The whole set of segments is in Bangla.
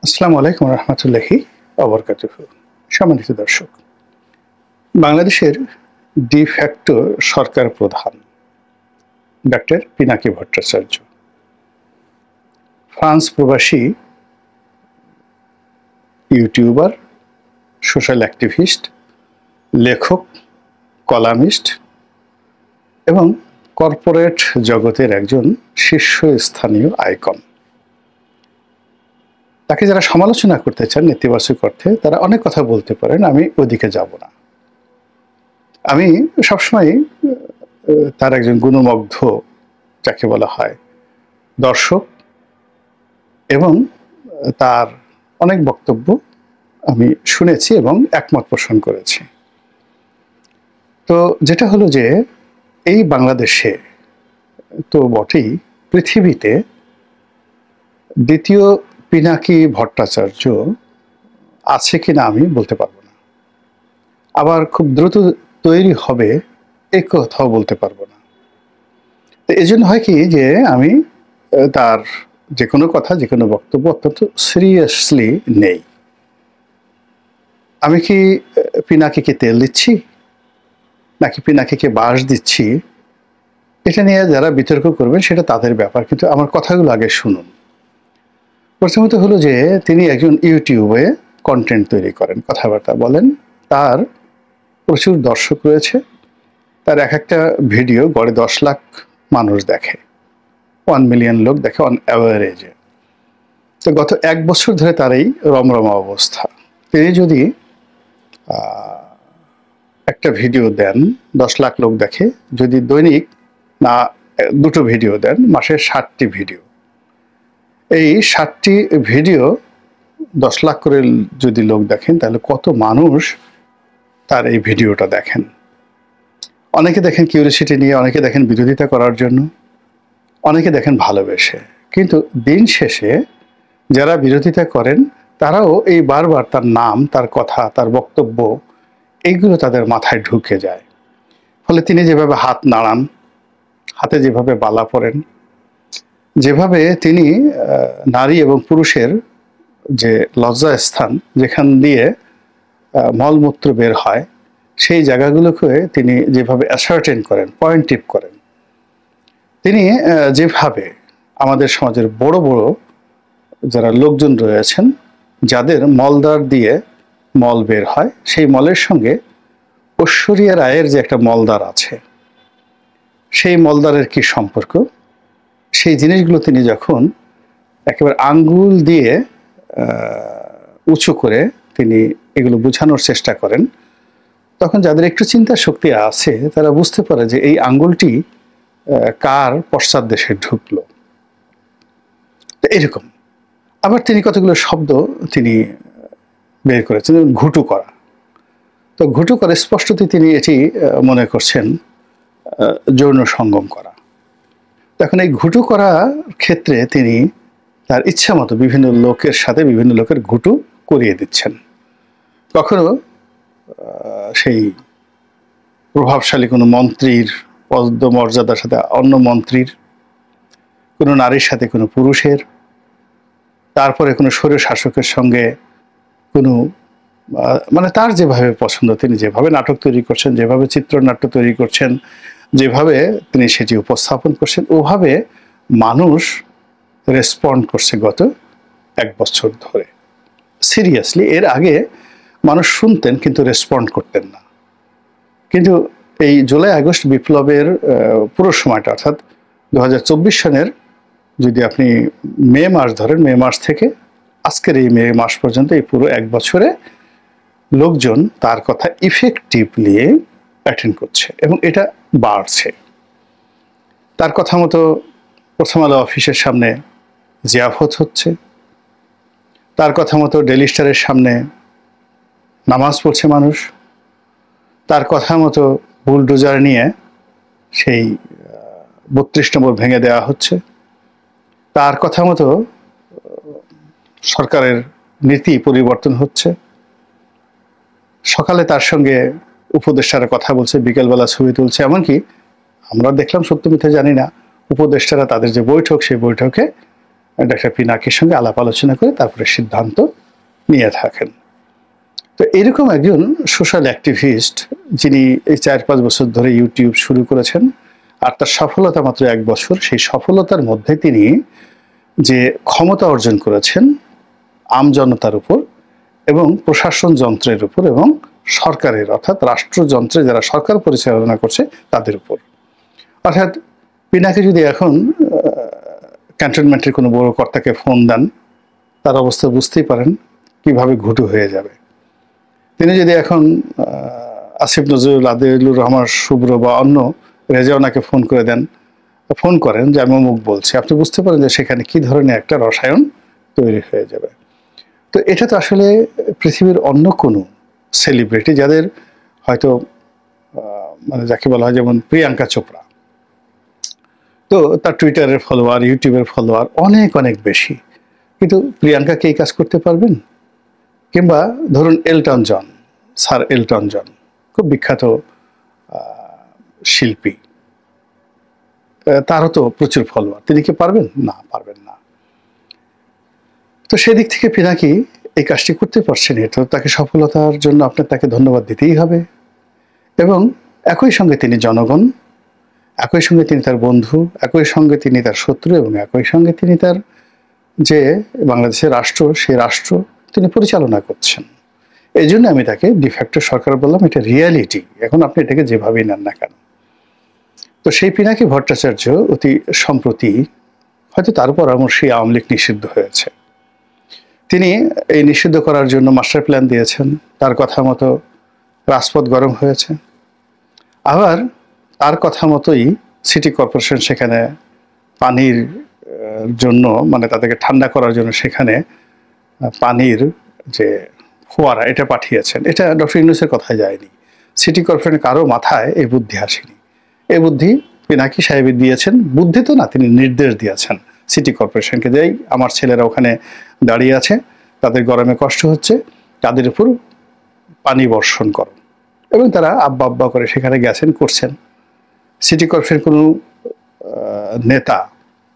আসসালামু আলাইকুম রহমতুল্লাহি ওয়াবারাকাতুহু। সম্মানিত দর্শক, বাংলাদেশের ডি ফ্যাক্টো সরকার প্রধান ডক্টর পিনাকি ভট্টাচার্য ফ্রান্স প্রবাসী ইউটিউবার, সোশ্যাল অ্যাক্টিভিস্ট, লেখক, কলামিস্ট এবং কর্পোরেট জগতের একজন শীর্ষস্থানীয় আইকন। তাকে যারা সমালোচনা করতে চান নেতিবাচক অর্থে, তারা অনেক কথা বলতে পারেন, আমি ওদিকে যাব না। আমি সবসময় তার একজন গুণমুগ্ধ, যাকে বলা হয়, দর্শক, এবং তার অনেক বক্তব্য আমি শুনেছি এবং একমত পোষণ করেছি। তো যেটা হলো যে এই বাংলাদেশে তো বটেই, পৃথিবীতে দ্বিতীয় পিনাকি ভট্টাচার্য আছে কিনা আমি বলতে পারবো না, আবার খুব দ্রুত তৈরি হবে এই কথাও বলতে পারবো না। তো এই জন্য হয় কি যে আমি তার যে কোনো কথা, যে কোনো বক্তব্য অত্যন্ত সিরিয়াসলি নেই। আমি কি পিনাকিকে তেল দিচ্ছি নাকি পিনাকিকে বাঁশ দিচ্ছি, এটা নিয়ে যারা বিতর্ক করবেন সেটা তাদের ব্যাপার, কিন্তু আমার কথাগুলো আগে শুনুন। প্রথমত হলো যে তিনি একজন ইউটিউবে কন্টেন্ট তৈরি করেন, কথাবার্তা বলেন, তার প্রচুর দর্শক রয়েছে, তার এক একটা ভিডিও গড়ে 10 লাখ মানুষ দেখে, 1 মিলিয়ন লোক দেখে অন অ্যাভারেজে। তো গত 1 বছর ধরে তার এই রমরমা অবস্থা। তিনি যদি একটা ভিডিও দেন 10 লাখ লোক দেখে, যদি দৈনিক না দুটো ভিডিও দেন, মাসে 60টি ভিডিও, এই 60টি ভিডিও 10 লাখ করে যদি লোক দেখেন, তাহলে কত মানুষ তার এই ভিডিওটা দেখেন। অনেকে দেখেন কিউরিওসিটি নিয়ে, অনেকে দেখেন বিরোধিতা করার জন্য, অনেকে দেখেন ভালোবেসে। কিন্তু দিন শেষে যারা বিরোধিতা করেন তারাও এই বারবার তার নাম, তার কথা, তার বক্তব্য, এইগুলো তাদের মাথায় ঢুকে যায়। ফলে তিনি যেভাবে হাত নাড়ান, হাতে যেভাবে বালা পরেন, যেভাবে তিনি নারী এবং পুরুষের যে লজ্জা স্থান, যেখান দিয়ে মলমূত্র বের হয়, সেই জায়গাগুলোকে তিনি যেভাবে অ্যাসার্টেন করেন, পয়েন্টিভ করেন, তিনি যেভাবে আমাদের সমাজের বড় বড় যারা লোকজন রয়েছেন, যাদের মলদ্বার দিয়ে মল বের হয়, সেই মলের সঙ্গে ঐশ্বরিয়া রায়ের যে একটা মলদ্বার আছে, সেই মলদ্বারের কি সম্পর্ক, সেই জিনিসগুলো তিনি যখন একেবারে আঙ্গুল দিয়ে উঁচু করে তিনি এগুলো বোঝানোর চেষ্টা করেন, তখন যাদের একটু চিন্তা শক্তি আছে তারা বুঝতে পারে যে এই আঙ্গুলটি কার পশ্চাৎ দেশে ঢুকলো। এরকম আবার তিনি কতগুলো শব্দ তিনি বের করেছেন, ঘুটু করা। তো ঘুটু করে স্পষ্টতই তিনি এটি মনে করছেন যৌন সঙ্গম করা। তখন এই ঘুটু করার ক্ষেত্রে তিনি তার ইচ্ছা মতো বিভিন্ন লোকের সাথে বিভিন্ন লোকের ঘুটু করিয়ে দিচ্ছেন। কখনো সেই প্রভাবশালী কোনো মন্ত্রীর পদমর্যাদার সাথে অন্য মন্ত্রীর, কোনো নারীর সাথে কোনো পুরুষের, তারপরে কোনো স্বৈর শাসকের সঙ্গে কোনো, মানে তার যেভাবে পছন্দ, তিনি যেভাবে নাটক তৈরি করছেন, যেভাবে চিত্রনাট্য তৈরি করছেন, যেভাবে তিনি সেটি উপস্থাপন করছেন, ওভাবে মানুষ রেসপন্ড করছে গত 1 বছর ধরে। সিরিয়াসলি, এর আগে মানুষ শুনতেন কিন্তু রেসপন্ড করতেন না। কিন্তু এই জুলাই আগস্ট বিপ্লবের পুরো সময়টা, অর্থাৎ 2024 সনের যদি আপনি মে মাস ধরেন, মে মাস থেকে আজকের এই মে মাস পর্যন্ত, এই পুরো 1 বছরে লোকজন তার কথা ইফেক্টিভলি অ্যাটেন্ড করছে এবং এটা বাড়ছে। তার কথা মতো প্রথম আলো অফিসের সামনে জিয়াফত হচ্ছে, তার কথা মতো ডেইলি স্টারের সামনে নামাজ পড়ছে মানুষ, তার কথা মতো বুলডোজার নিয়ে সেই 32 নম্বর ভেঙে দেওয়া হচ্ছে, তার কথা মতো সরকারের নীতি পরিবর্তন হচ্ছে। সকালে তার সঙ্গে উপদেষ্টারা কথা বলছে, বিকেলবেলা ছবি তুলছে, এমনকি আমরা দেখলাম, সত্য মিথ্যা জানি না, উপদেষ্টারা তাদের যে বৈঠক, সেই বৈঠকে ডাক্তার পিনাকির সঙ্গে আলাপ আলোচনা করে তারপরে সিদ্ধান্ত নিয়ে থাকেন। তো এরকম একজন সোশ্যাল অ্যাক্টিভিস্ট যিনি এই 4-5 বছর ধরে ইউটিউব শুরু করেছেন, আর তার সফলতা মাত্র 1 বছর, সেই সফলতার মধ্যে তিনি যে ক্ষমতা অর্জন করেছেন আমজনতার উপর এবং প্রশাসন যন্ত্রের উপর এবং সরকারের অর্থাৎ রাষ্ট্রযন্ত্রে যারা সরকার পরিচালনা করছে তাদের উপর। অর্থাৎ পিনাকি যদি এখন ক্যান্টনমেন্টের কোনো বড় কর্তাকে ফোন দেন, তার অবস্থা বুঝতেই পারেন কিভাবে ঘুটু হয়ে যাবে। তিনি যদি এখন আসিফ নজরুল, আদিলুর রহমান শুভ্র বা অন্য রেজাওনাকে ফোন করেন যে আমি অমুক বলছি, আপনি বুঝতে পারেন যে সেখানে কি ধরনের একটা রসায়ন তৈরি হয়ে যাবে। তো এটা তো আসলে পৃথিবীর অন্য কোনো সেলিব্রিটি যাদের হয়তো মানে যাকে বলা হয় যেমন প্রিয়াঙ্কা চোপড়া, তো তার টুইটারের ফলোয়ার, ইউটিউবের ফলোয়ার অনেক অনেক বেশি, কিন্তু প্রিয়াঙ্কাকে এই কাজ করতে পারবেন? কিংবা ধরুন Elton John, sir Elton John খুব বিখ্যাত শিল্পী, তারও তো প্রচুর ফলোয়ার, তিনি কি পারবেন? না, পারবেন না। তো সেদিক থেকে পিনাকি এই কাজটি করতে পারছেন, এটা তাকে সফলতার জন্য আপনার তাকে ধন্যবাদ দিতেই হবে। এবং একই সঙ্গে তিনি জনগণ, একই সঙ্গে তিনি তার বন্ধু, একই সঙ্গে তিনি তার শত্রু এবং একই সঙ্গে তিনি তার যে বাংলাদেশের রাষ্ট্র, সেই রাষ্ট্র তিনি পরিচালনা করছেন। এই জন্য আমি তাকে ডিফ্যাক্টো সরকার বললাম, এটা রিয়ালিটি, এখন আপনি এটাকে যেভাবেই নেন না কেন। তো সেই পিনাকি ভট্টাচার্য অতি সম্প্রতি হয়তো তার পরামর্শে আওয়ামী লীগ নিষিদ্ধ হয়েছে। তিনি এই নিষিদ্ধ করার জন্য মাস্টার প্ল্যান দিয়েছেন, তার কথা মতো রাজপথ গরম হয়েছে। আবার তার কথা মতোই সিটি কর্পোরেশন সেখানে পানির জন্য মানে তাদেরকে ঠান্ডা করার জন্য সেখানে পানির যে ফোয়ারা এটা পাঠিয়েছেন। এটা ডক্টর ইউনূসের কথায় যায়নি, সিটি কর্পোরেশনের কারো মাথায় এই বুদ্ধি আসেনি। এই বুদ্ধি পিনাকি সাহেব দিয়েছেন, বুদ্ধি তো না, তিনি নির্দেশ দিয়েছেন সিটি কর্পোরেশনকে, যে আমার ছেলেরা ওখানে দাঁড়িয়ে আছে, তাদের গরমে কষ্ট হচ্ছে, তাদের উপর পানি বর্ষণ করো। এবং তারা আব্বা আব্বা করে সেখানে গেছেন, করছেন। সিটি কর্পোরেশন কোনো নেতা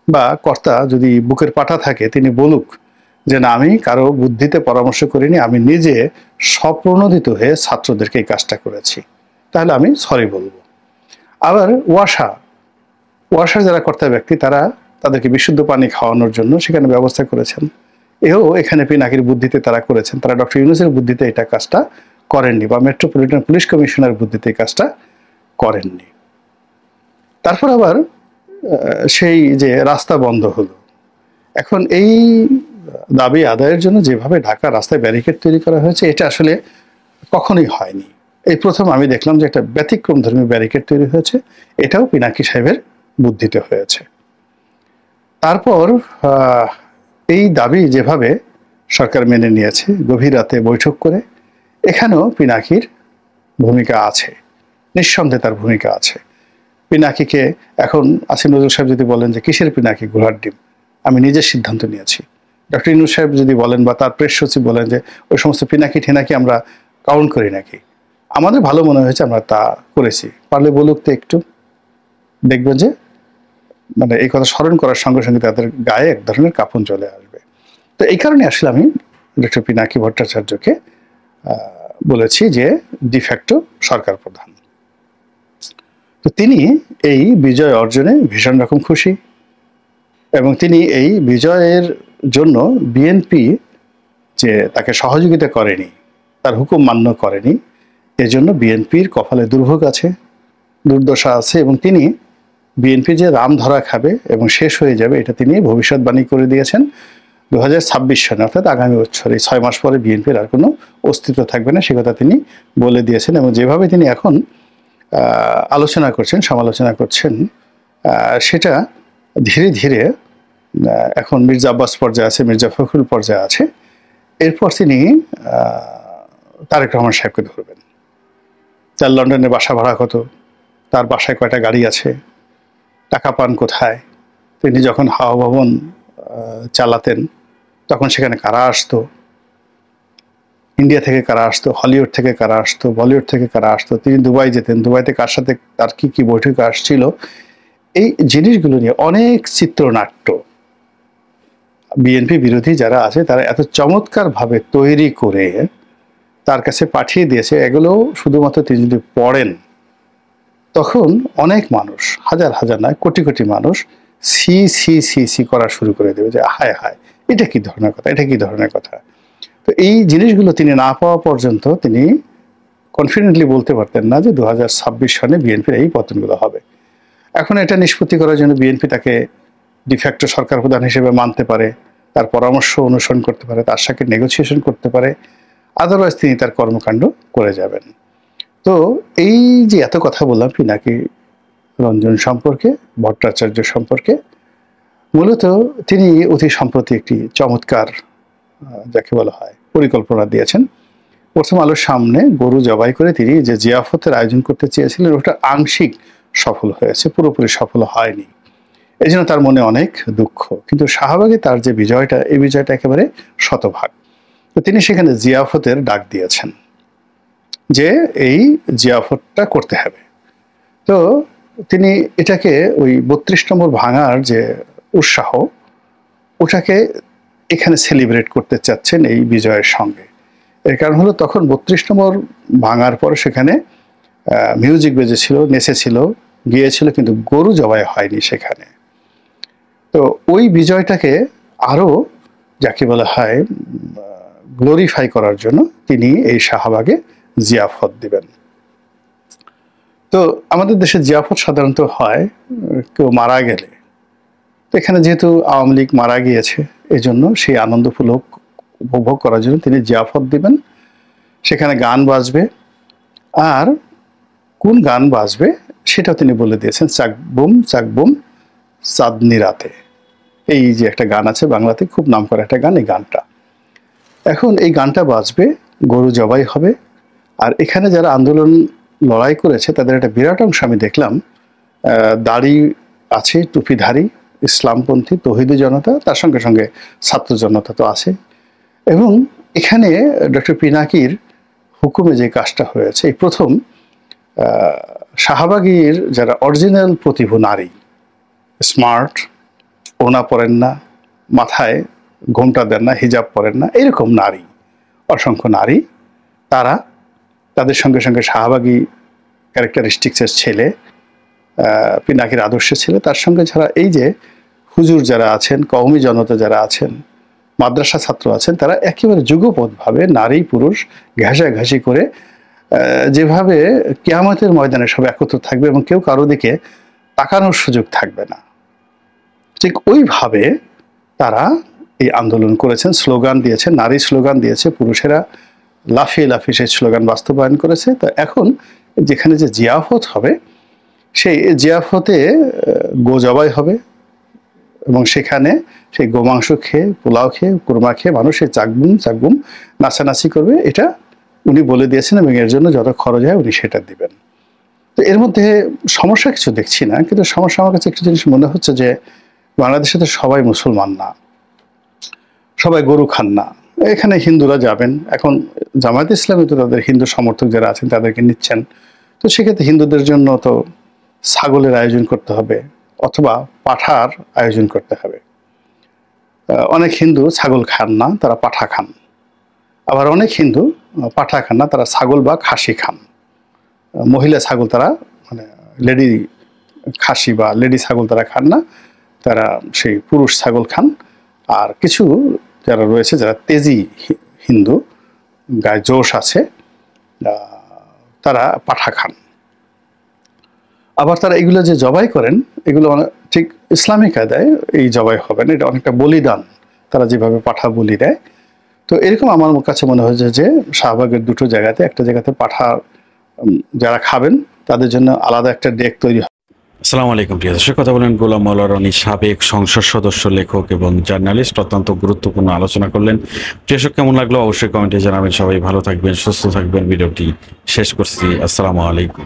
বা কর্তা যদি বুকের পাটা থাকে, তিনি বলুক যে না, আমি কারো বুদ্ধিতে পরামর্শ করিনি, আমি নিজে স্বপ্রণোদিত হয়ে ছাত্রদেরকে এই কাজটা করেছি, তাহলে আমি সরি বলবো। আবার ওয়াসার যারা কর্তা ব্যক্তি, তারা তাদেরকে বিশুদ্ধ পানি খাওয়ানোর জন্য সেখানে ব্যবস্থা করেছেন। এও এখানে পিনাকির বুদ্ধিতে তারা করেছেন, তারা ডক্টর ইউনূসের বুদ্ধিতে এটা কাজটা করেননি, বা মেট্রোপলিটন পুলিশ কমিশনার বুদ্ধিতে এই কাজটা করেননি। তারপর আবার সেই যে রাস্তা বন্ধ হলো, এখন এই দাবি আদায়ের জন্য যেভাবে ঢাকা রাস্তায় ব্যারিকেড তৈরি করা হয়েছে, এটা আসলে কখনোই হয়নি। এই প্রথম আমি দেখলাম যে একটা ব্যতিক্রম ধর্মী ব্যারিকেড তৈরি হয়েছে, এটাও পিনাকি সাহেবের বুদ্ধিতে হয়েছে। তারপর এই দাবি যেভাবে সরকার মেনে নিয়েছে, গভীর রাতে বৈঠক করে, এখানেও পিনাকির ভূমিকা আছে, নিঃসন্দেহে তার ভূমিকা আছে। পিনাকিকে এখন আসিফ নজরুল সাহেব যদি বলেন যে কিসের পিনাকি, ঘোড়ার ডিম, আমি নিজের সিদ্ধান্ত নিয়েছি। ডক্টর ইউনূস সাহেব যদি বলেন বা তার প্রেস সচিব বলেন যে ওই সমস্ত পিনাকি ঠিনাকি আমরা কাউন্ট করি নাকি, আমাদের ভালো মনে হয়েছে আমরা তা করেছি, পারলে বলুক তো একটু, দেখবেন যে মানে এই কথা স্মরণ করার সঙ্গে সঙ্গে তাদের গায়ে এক ধরনের কাঁপন চলে আসবে। তো এই কারণে আসলে আমি ডক্টর পিনাকি ভট্টাচার্যকে বলেছি যে ডিফ্যাক্টো সরকার প্রধান। তো তিনি এই বিজয় অর্জনে ভীষণ রকম খুশি, এবং তিনি এই বিজয়ের জন্য বিএনপি যে তাকে সহযোগিতা করেনি, তার হুকুম মান্য করেনি, এজন্য বিএনপির কপালে দুর্ভোগ আছে, দুর্দশা আছে, এবং তিনি বিএনপি যে রাম ধরা খাবে এবং শেষ হয়ে যাবে, এটা তিনি ভবিষ্যৎবাণী করে দিয়েছেন। 2026 সালে অর্থাৎ আগামী বছর, এই 6 মাস পরে বিএনপির আর কোনো অস্তিত্ব থাকবে না, সে কথা তিনি বলে দিয়েছেন। এবং যেভাবে তিনি এখন আলোচনা করছেন, সমালোচনা করছেন, সেটা ধীরে ধীরে এখন মির্জা আব্বাস পর্যায়ে আছে, মির্জা ফখরুল পর্যায়ে আছে, এরপর তিনি তারেক রহমান সাহেবকে ধরবেন। তার লন্ডনে বাসা ভাড়া কত, তার বাসায় কয়টা গাড়ি আছে, টাকা পান কোথায়, তিনি যখন হাওয়া ভবন চালাতেন তখন সেখানে কারা আসতো, ইন্ডিয়া থেকে কারা আসতো, হলিউড থেকে কারা আসতো, বলিউড থেকে কারা আসতো, তিনি দুবাই যেতেন, দুবাইতে কার সাথে তার কি কি বৈঠকে আসছিল, এই জিনিসগুলো নিয়ে অনেক চিত্রনাট্য বিএনপি বিরোধী যারা আছে তারা এত চমৎকারভাবে তৈরি করে তার কাছে পাঠিয়ে দিয়েছে, এগুলো শুধুমাত্র তিনি যদি পড়েন তখন অনেক মানুষ, হাজার হাজার নয় কোটি কোটি মানুষ সি সি সি সি করা শুরু করে দেবে যে হায় হায়, এটা কি ধরনের কথা, এটা কি ধরনের কথা। তো এই জিনিসগুলো তিনি না পাওয়া পর্যন্ত তিনি কনফিডেন্টলি বলতে পারতেন না যে 2026 সনে বিএনপির এই পতনগুলো হবে। এখন এটা নিষ্পত্তি করার জন্য বিএনপি তাকে ডিফ্যাক্টো সরকার প্রধান হিসেবে মানতে পারে, তার পরামর্শ অনুসরণ করতে পারে, তার সাথে নেগোসিয়েশন করতে পারে, আদারওয়াইজ তিনি তার কর্মকাণ্ড করে যাবেন। তো এই যে এত কথা বললাম পিনাকি রঞ্জন সম্পর্কে, ভট্টাচার্য সম্পর্কে, মূলত তিনি অতি সম্প্রতি একটি চমৎকার যাকে বলা হয় পরিকল্পনা দিয়েছেন। প্রথম আলোর সামনে গরু জবাই করে তিনি যে জিয়াফতের আয়োজন করতে চেয়েছিলেন ওটা আংশিক সফল হয়েছে, পুরোপুরি সফল হয়নি। এই জন্য তার মনে অনেক দুঃখ। কিন্তু শাহবাগে তার যে বিজয়টা, এই বিজয়টা একেবারে শতভাগ। তো তিনি সেখানে জিয়াফতের ডাক দিয়েছেন যে এই জিয়াফতটা করতে হবে। তো তিনি এটাকে ওই 32 নম্বর ভাঙার যে উৎসাহ, ওটাকে এখানে সেলিব্রেট করতে চাচ্ছেন এই বিজয়ের সঙ্গে। এর কারণ হলো তখন 32 নম্বর ভাঙার পর সেখানে মিউজিক বেজেছিল, নেচেছিল, গিয়েছিল, কিন্তু গরু জবাই হয়নি সেখানে। তো ওই বিজয়টাকে আরো যাকে বলা হয় গ্লোরিফাই করার জন্য তিনি এই শাহবাগে জিয়াফত দিবেন। তো আমাদের দেশে জিয়াফত সাধারণত হয় কেউ মারা গেলে। তো এখানে যেহেতু আওয়ামী লীগ মারা গিয়েছে, এই জন্য সেই আনন্দ উপভোগ করার জন্য তিনি জিয়াফত দিবেন। সেখানে গান বাজবে, আর কোন গান বাজবে সেটাও তিনি বলে দিয়েছেন, চাকবুম চাকবুম চাঁদনি রাতে। এই যে একটা গান আছে বাংলাতে, খুব নাম করা একটা গান, এই গানটা এখন এই গানটা বাজবে, গরু জবাই হবে। আর এখানে যারা আন্দোলন লড়াই করেছে তাদের একটা বিরাট অংশ আমি দেখলাম দাড়ি আছে, টুপিধারী, ইসলামপন্থী, তৌহিদি জনতা, তার সঙ্গে সঙ্গে ছাত্র জনতা তো আছে। এবং এখানে ডক্টর পিনাকির হুকুমে যে কাজটা হয়েছে, এই প্রথম শাহবাগীর যারা অরিজিনাল প্রতিভু নারী, স্মার্ট, ওড়না পরেন না, মাথায় ঘোমটা দেন না, হিজাব পরেন না, এরকম নারী, অসংখ্য নারী, তারা তাদের সঙ্গে সঙ্গে শাহবাগী ক্যারেক্টারিস্টিক্সের ছেলে, পিনাকির আদর্শের ছেলে, তার সঙ্গে যারা এই যে হুজুর যারা আছেন, কওমি জনতা যারা আছেন, মাদ্রাসা ছাত্র আছেন, তারা একেবারে যুগপৎভাবে নারী পুরুষ ঘাসাঘাসি করে যেভাবে কিয়ামতের ময়দানে সব একত্র থাকবে এবং কেউ কারো দিকে তাকানোর সুযোগ থাকবে না, ঠিক ওইভাবে তারা এই আন্দোলন করেছেন, স্লোগান দিয়েছেন, নারী স্লোগান দিয়েছে, পুরুষেরা লাফিয়ে লাফিয়ে সেই স্লোগান বাস্তবায়ন করেছে। তো এখন যেখানে যে জিয়াফত হবে, সেই জিয়াফতে গো জবাই হবে এবং সেখানে সেই গোমাংস খেয়ে, পোলাও খেয়ে, কুরমা খেয়ে মানুষ এই চাকবুম চাকবুম নাচানাচি করবে। এটা উনি বলে দিয়েছেন এবং এর জন্য যত খরচ হয় উনি সেটা দিবেন। তো এর মধ্যে সমস্যা কিছু দেখছি না, কিন্তু সমস্যা আমার কাছে একটা জিনিস মনে হচ্ছে যে বাংলাদেশে তো সবাই মুসলমান না, সবাই গরু খান না। এখানে হিন্দুরা যাবেন, এখন জামায়াত ইসলামী তো তাদের হিন্দু সমর্থক যারা আছেন তাদেরকে নিচ্ছেন। তো সেক্ষেত্রে হিন্দুদের জন্য তো ছাগলের আয়োজন করতে হবে অথবা পাঁঠার আয়োজন করতে হবে। অনেক হিন্দু ছাগল খান না, তারা পাঁঠা খান। আবার অনেক হিন্দু পাঁঠা খান না, তারা ছাগল বা খাসি খান। মহিলা ছাগল তারা, মানে লেডি খাসি বা লেডি ছাগল তারা খান না, তারা সেই পুরুষ ছাগল খান। আর কিছু যারা রয়েছে, যারা তেজি হিন্দু, গায়ে জোশ আছে, তারা পাঁঠা খান। আবার তারা এগুলো যে জবাই করেন, এগুলো ঠিক ইসলামিক কায়দায় এই জবাই হবে না, এটা অনেকটা বলিদান, তারা যেভাবে পাঁঠা বলি দেয়। তো এরকম আমার কাছে মনে হয়েছে যে শাহবাগের দুটো জায়গাতে, একটা জায়গাতে পাঁঠা যারা খাবেন তাদের জন্য আলাদা একটা ডেক তৈরি হবে। আসসালামু আলাইকুম প্রিয় দর্শক, কথা বলেন গোলাম মাওলা রনি, সাবেক সংসদ সদস্য, লেখক এবং জার্নালিস্ট। অত্যন্ত গুরুত্বপূর্ণ আলোচনা করলেন। প্রিয় দর্শক, কেমন লাগলো অবশ্যই কমেন্টে জানাবেন। সবাই ভালো থাকবেন, সুস্থ থাকবেন। ভিডিওটি শেষ করছি। আসসালামু আলাইকুম।